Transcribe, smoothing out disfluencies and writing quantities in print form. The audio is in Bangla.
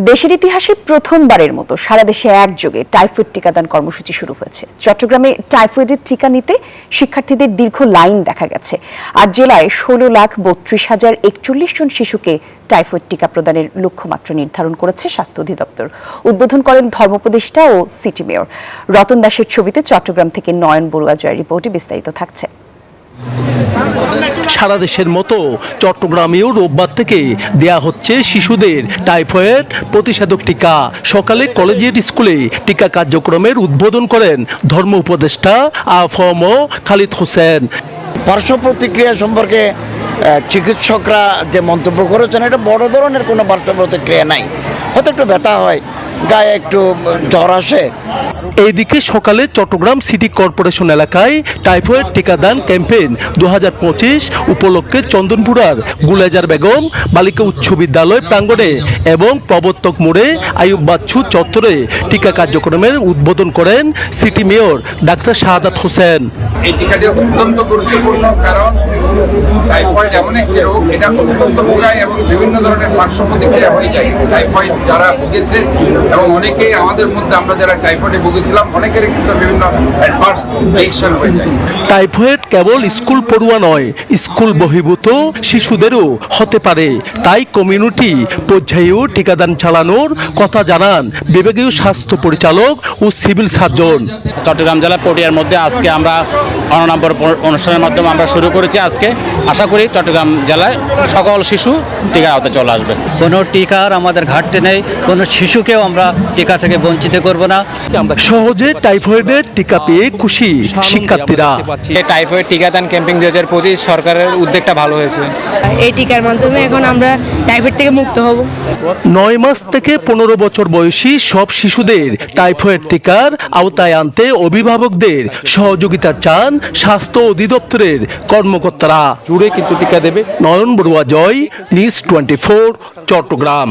দেশের ইতিহাসে প্রথমবারের মতো সারা দেশে একযোগে টাইফয়েড টিকাদান কর্মসূচি শুরু হয়েছে। চট্টগ্রামে টাইফয়েডের টিকা নিতে শিক্ষার্থীদের দীর্ঘ লাইন দেখা গেছে। আর জেলায় 16,32,041 জন শিশুকে টাইফয়েড টিকা প্রদানের লক্ষ্যমাত্রা নির্ধারণ করেছে স্বাস্থ্য অধিদপ্তর। উদ্বোধন করেন ধর্মোপদেষ্টা ও সিটি মেয়র। রতন দাসের ছবিতে চট্টগ্রাম থেকে নয়ন বড়ুয়া জয়ের রিপোর্টে বিস্তারিত থাকছে। সারা দেশের মতো চট্টগ্রামেও রোববার থেকে দেয়া হচ্ছে শিশুদের টাইফয়েড প্রতিষেধক টিকা। সকালে কলেজিয়েট স্কুলে টিকা কার্যক্রমের উদ্বোধন করেন ধর্ম উপদেষ্টা আফম খালিদ হোসেন। পার্শ্ব প্রতিক্রিয়া সম্পর্কে চিকিৎসকরা যে মন্তব্য করেছেন, এটা বড় ধরনের কোনো পার্শ্ব প্রতিক্রিয়া নাই। হয়তো একটু ব্যথা হয়, গায়ে একটু জ্বর আসে। এইদিকে সকালে চট্টগ্রাম সিটি কর্পোরেশন এলাকায় টাইফয়েড টিকাদান ক্যাম্পেইন 2025 উপলক্ষে চন্দনপুরার গুলেজার বেগম বালিকা উচ্চ বিদ্যালয় প্রাঙ্গণে এবং প্রবর্তক মোড়ে আইয়ুব বাচ্চু চত্বরে টিকা কার্যক্রমের উদ্বোধন করেন city mayor doctor Shahadat Hossain. এই টিকাটি অত্যন্ত গুরুত্বপূর্ণ, কারণ টাইফয়েড এমন একটি রোগ, এটা অত্যন্ত ভোগায় এবং বিভিন্ন ধরনের পার্শ্ব প্রতিক্রিয়া হয়ে যায়। টাইফয়েড যারা ভুগেছে এবং অনেকেই আমাদের মধ্যে আমরা যারা টাইফয়েডে ভুগেছিলাম, অনেকেরই কিন্তু বিভিন্ন অ্যাডভার্স রিঅ্যাকশন হয়ে যায়। টাইফয়েড কেবল স্কুল পড়ুয়া নয়, স্কুল বহির্ভূত শিশুদেরও হতে পারে। তাই কমিউনিটি পর্যায়েও টিকাদান চালানোর কথা জানান বিভাগীয় স্বাস্থ্য পরিচালক ও সিভিল সার্জন। চট্টগ্রাম জেলা পটিয়ার মধ্যে আজকে আমরা অননম্বর অনুষ্ঠানের মাধ্যমে আমরা শুরু করেছি। আজকে আশা করি চট্টগ্রাম জেলায় সকল শিশু টিকার আওতায় চলে আসবে। কোনো টিকার আমাদের ঘাটতি নেই, কোনো শিশুকেও আমরা টিকা থেকে বঞ্চিত করব না। সহজে টাইফয়েডের টিকা পেয়ে খুশি শিক্ষার্থীরা। টাইফয়েড টিকাদান ক্যাম্পিং 2025 সরকারের উদ্যোগটা ভালো হয়েছে। এই টিকার মাধ্যমে এখন আমরা টাইফয়েড থেকে মুক্ত হব। 9 মাস থেকে 15 বছর বয়সী সব শিশুদের টাইফয়েড টিকার আওতায় আনতে অভিভাবকদের সহযোগিতা চান স্বাস্থ্য অধিদপ্তরের কর্মকর্তারা। জুড়ে কিন্তু টিকা দেবে। নয়ন বড়ুয়া জয়, নিউজ 24, চট্টগ্রাম।